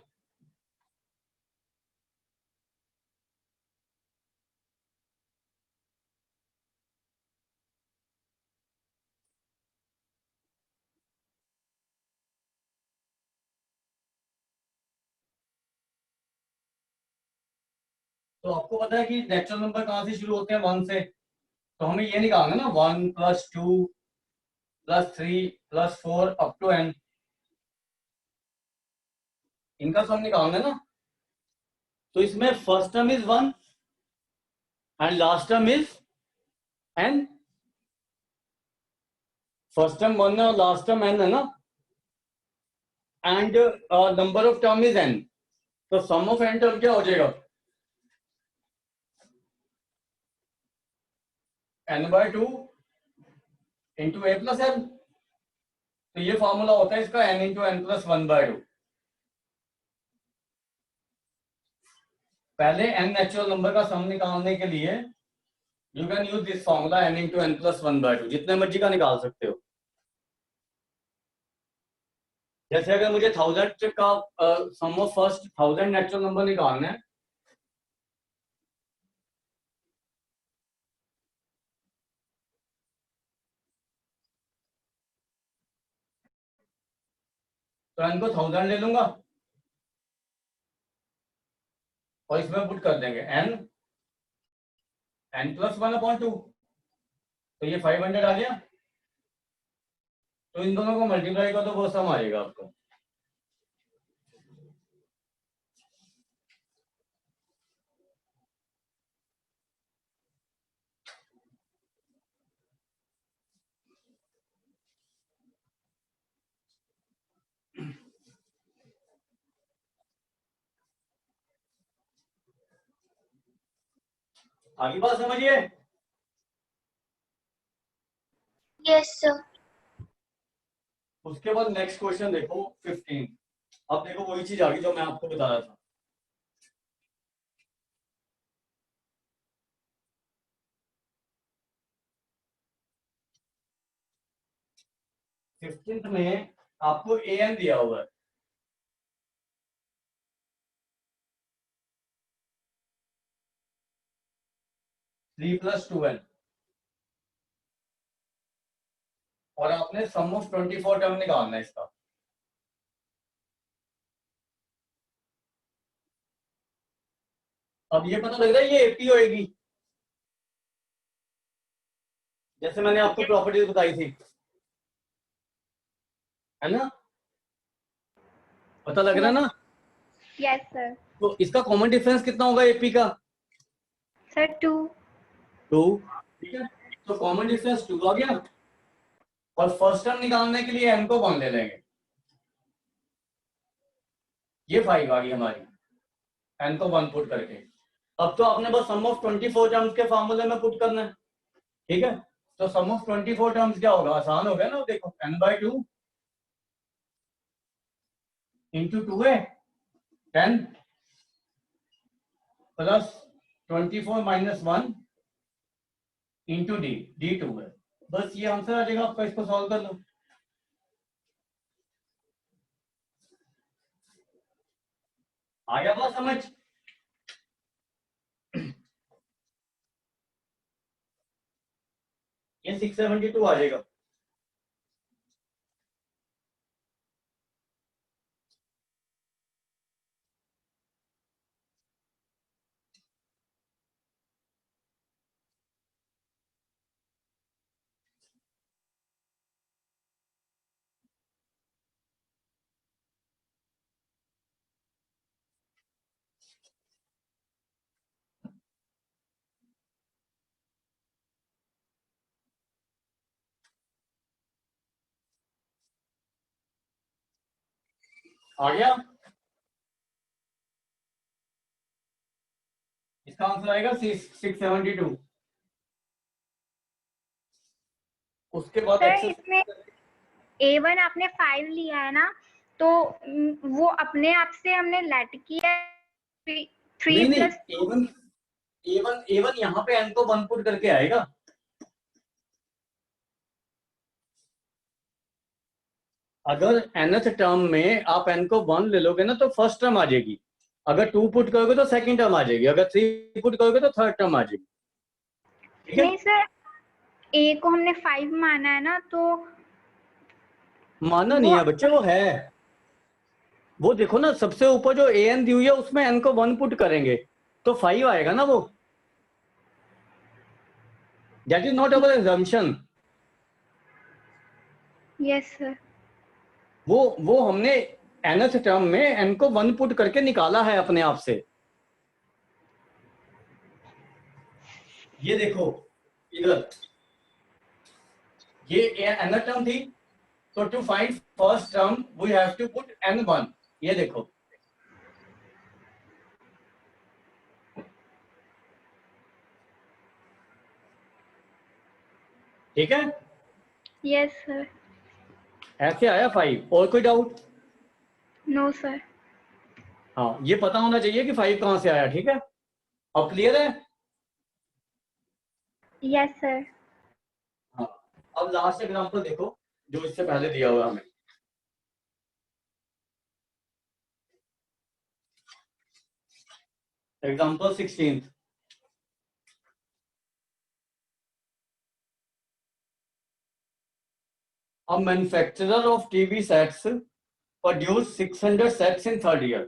तो आपको पता है कि नेचुरल नंबर कहां से शुरू होते हैं, 1 से, तो हमें ये निकालना ना 1 + 2 + 3 + 4 अप टू n, इनका सम निकालना है ना। तो इसमें first term is 1 and last term is n, first term 1 है और लास्ट टर्म n है ना, and number of term is n, तो सम ऑफ n टर्म क्या हो जाएगा, n/2 इंटू a + n। तो ये फॉर्मूला होता है इसका n इंटू n + 1/2। पहले n नेचुरल नंबर का सम निकालने के लिए you can use this formula n into n + 1/2, जितने मर्जी का निकाल सकते हो। जैसे अगर मुझे 1000 का सम ऑफ फर्स्ट 1000 नेचुरल नंबर निकालना है, तो n को 1000 ले लूंगा और इसमें पुट कर देंगे n + 1/2, तो ये 500 आ गया। तो इन दोनों को मल्टीप्लाई कर दो, वो सम आएगा आपको। आगे बात समझिए। Yes sir. उसके बाद नेक्स्ट क्वेश्चन देखो 15। अब देखो वही चीज आ गई जो मैं आपको बता रहा था। फिफ्टींथ में आपको ए एन दिया हुआ है। थ्री प्लस टू एन, और आपने सम ऑफ 24 टर्म निकालना है इसका। अब ये पता लग रहा है ये एपी होएगी, जैसे मैंने आपको प्रॉपर्टीज बताई थी, है ना? पता लग रहा है ना? Yes sir. तो इसका कॉमन डिफरेंस कितना होगा एपी का? सर 2। 2। ठीक है, तो कॉमन डिफरेंस 2 आ गया, और फर्स्ट टर्म निकालने के लिए एन को 1 ले लेंगे। ये 5 आ गई हमारी, एन को 1 पुट करके। अब तो आपने बस सम ऑफ 24 टर्म्स के फॉर्मूले में पुट करना है। ठीक है, तो सम ऑफ 24 टर्म्स क्या होगा? आसान हो गया ना। देखो n/2 इंटू 2 है 10 plus 24 minus 1 into D, D2 है। बस ये आंसर आ जाएगा आपका, इसको सॉल्व कर लो। आ गया बात समझ? ये 672 आ जाएगा। आ गया? इसका आंसर आएगा 672। उसके बाद सर एक्सेस इसमें A1 आपने 5 लिया है ना, तो वो अपने आप से हमने लेट किया 3 नहीं प्लस A1 यहाँ पे n को 1 पुट करके आएगा। अगर nth टर्म में आप n को 1 ले लोगे ना तो फर्स्ट टर्म आ जाएगी, अगर 2 पुट करोगे तो सेकंड टर्म आ जाएगी, अगर 3 पुट करोगे तो थर्ड टर्म आ जाएगी। ठीक है, नहीं सर, A को हमने 5 माना है ना, तो माना नहीं वो है बच्चे, वो है। वो देखो ना, सबसे ऊपर जो an दी हुई है उसमें n को 1 पुट करेंगे तो 5 आएगा ना। वो that is not our assumption. Yes sir. वो हमने nth टर्म में n को 1 पुट करके निकाला है अपने आप से। ये देखो इधर, ये nth टर्म थी, तो to find first term we have to put n1। ये देखो, ठीक है, यस सर। ऐसे आया 5। और कोई डाउट? No sir. हाँ, ये पता होना चाहिए कि 5 कहां से आया। ठीक है, अब क्लियर है? Yes sir. हाँ, अब लास्ट एग्जांपल देखो जो इससे पहले दिया हुआ हमें। Example 16। A manufacturer of TV sets produced 600 sets in third year।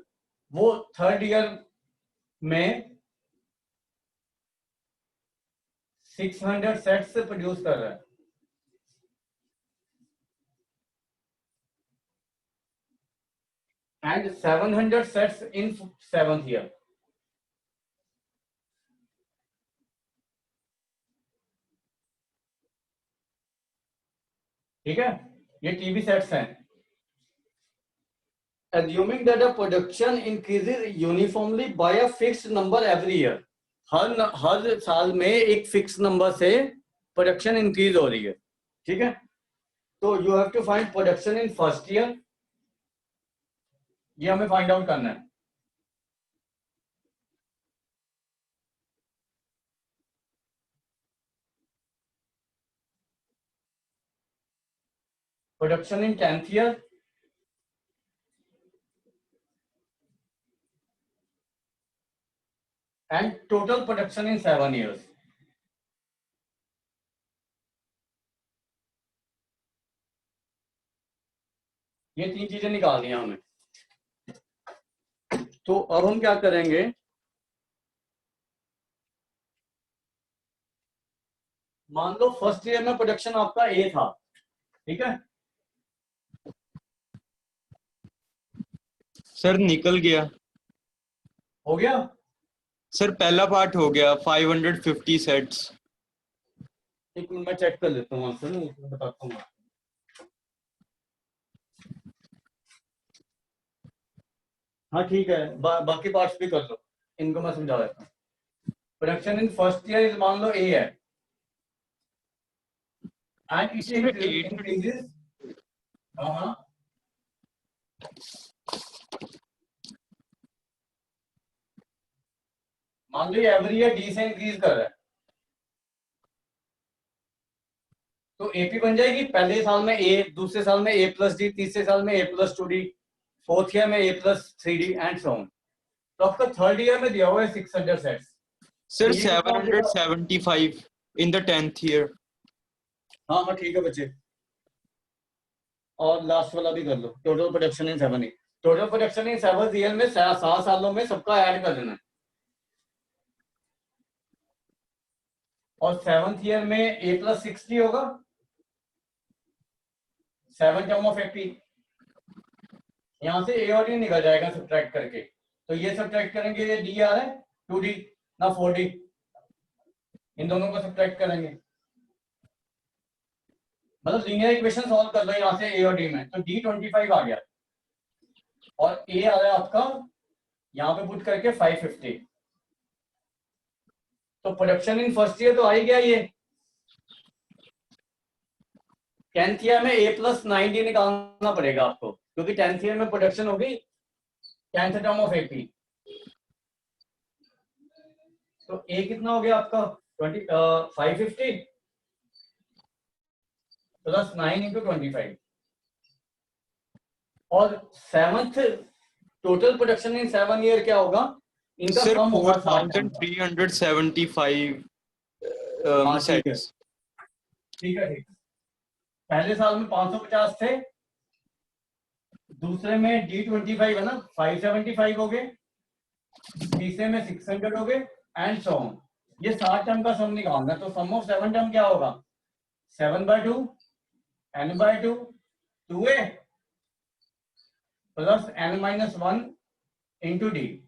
वो थर्ड ईयर में 600 सेट्स प्रोड्यूस कर रहा है, and 700 sets in seventh year. ठीक है, ये टीवी सेट्स हैं। Assuming that the production increases uniformly by a fixed number every year। हर साल में एक फिक्स नंबर से प्रोडक्शन इंक्रीज हो रही है, ठीक है। तो you have to find production in first year, ये हमें फाइंड आउट करना है। Production in 10th year and total production in 7 years। ये 3 चीजें निकालनी है हमें। तो अब हम क्या करेंगे, मान लो फर्स्ट ईयर में प्रोडक्शन आपका ए था, ठीक है। सर निकल गया। हो गया। सर पहला पार्ट हो गया 550 सेट्स। एक मिनट मैं चेक कर लेता हूँ आंसर, मैं बताता हूँ। हाँ ठीक है, बाकी पार्ट्स भी कर लो, इनको मैं समझा देता हूँ। प्रोडक्शन इन फर्स्ट ईयर मान लो ए है एंड इट इंक्रीजेस। हाँ मान लो एवरी ईयर डी से इंक्रीज कर रहा है, तो एपी बन जाएगी पहले साल में ए, दूसरे साल में ए प्लस डी, तीसरे साल में a plus 2D, fourth year में a plus 3D and so on. तो आपका थर्ड ईयर में दिया हुआ है 600 sets. Sir 775 in the 10th year. हाँ हाँ ठीक है बच्चे, और लास्ट वाला भी कर लो। Total production in 7 year, total production in 7 year में 7 सालों में सबका ऐड कर देना है। और 7th ईयर में ए प्लस 60 होगा, 7 टर्म ऑफ एपी, यहां से ए और डी निकल जाएगा सब्ट्रैक्ट करके। तो ये सब्ट्रैक्ट करेंगे, ये डी आ रहा है 2D ना 4D, इन दोनों को सब्ट्रैक्ट करेंगे, मतलब लीनियर इक्वेशन सॉल्व कर लो यहां से ए और डी में। तो डी 25 आ गया और ए आ रहा है आपका यहां पे पुट करके 550। तो प्रोडक्शन इन फर्स्ट ईयर तो आ ही गया ये। 10th ईयर में ए प्लस 9D निकालना पड़ेगा आपको, क्योंकि 10th ईयर में प्रोडक्शन होगी 10th टर्म ऑफ एपी। तो ए कितना हो गया आपका 550 प्लस 9 इंटू 25। और 7th total production in 7 year क्या होगा, इनका सर सम होगा 4375 सेट्स। ठीक है। पहले साल में 550 थे, दूसरे में D25 है ना 575 हो गए, तीसरे में 600 हो गए एंड सो ऑन। ये 7 टर्म का सम निकालना है। तो सम ऑफ 7 टर्म क्या होगा, 7/2 n/2 2a plus n-1 into D.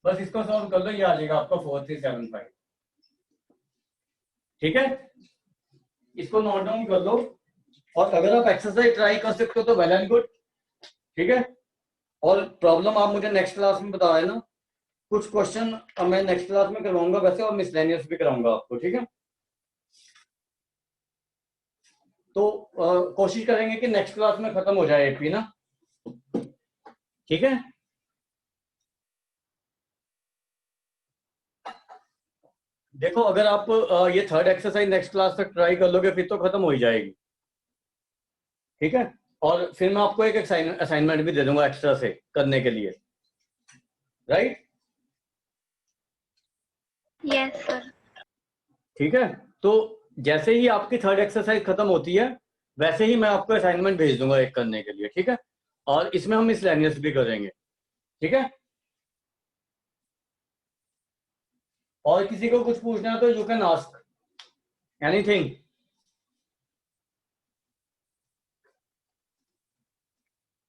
बस इसको सॉल्व कर लो, ये आ जाएगा आपका 4375। ठीक है, इसको नोट डाउन कर लो। और अगर आप एक्सरसाइज ट्राई कर सकते हो तो वेल एंड गुड, ठीक है। और प्रॉब्लम आप मुझे नेक्स्ट क्लास में बता देना। कुछ क्वेश्चन मैं नेक्स्ट क्लास में करवाऊंगा वैसे, और मिसलेनियस भी कराऊंगा आपको, ठीक है। तो कोशिश करेंगे कि नेक्स्ट क्लास में खत्म हो जाए एपी ना, ठीक है। देखो अगर आप ये थर्ड एक्सरसाइज नेक्स्ट क्लास तक ट्राई कर लोगे फिर तो खत्म हो ही जाएगी, ठीक है। और फिर मैं आपको एक असाइनमेंट भी दे दूंगा एक्स्ट्रा से करने के लिए, राइट। Yes sir. ठीक है, तो जैसे ही आपकी थर्ड एक्सरसाइज खत्म होती है वैसे ही मैं आपको असाइनमेंट भेज दूंगा एक करने के लिए, ठीक है। और इसमें हम मिसलेनियस भी करेंगे, ठीक है। और किसी को कुछ पूछना है तो यू कैन आस्क एनीथिंग।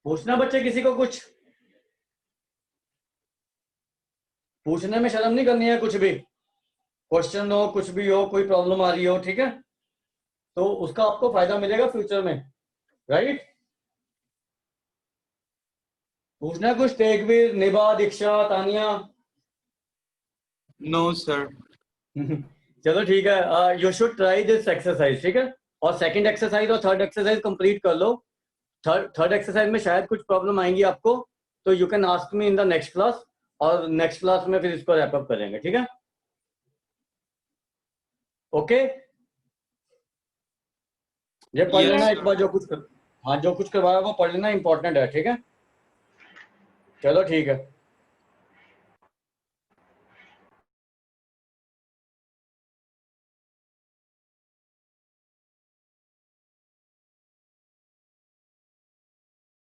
पूछना बच्चे, किसी को कुछ पूछने में शर्म नहीं करनी है, कुछ भी क्वेश्चन हो, कुछ भी हो, कोई प्रॉब्लम आ रही हो, ठीक है। तो उसका आपको फायदा मिलेगा फ्यूचर में, राइट। पूछना कुछ, तेगवीर, निभा, दीक्षा, तानिया। No sir. चलो ठीक है, you should try this exercise, ठीक है। और सेकंड एक्सरसाइज और थर्ड एक्सरसाइज कंप्लीट कर लो। थर्ड एक्सरसाइज में शायद कुछ प्रॉब्लम आएंगी आपको, तो you can ask me in the next class, और नेक्स्ट क्लास में फिर इसको रैप अप करेंगे, ठीक है। ओके, ये पढ़ Yes, लेना sir. एक बार, हाँ जो कुछ करवाया वो पढ़ लेना, इंपॉर्टेंट है, ठीक है। चलो ठीक है।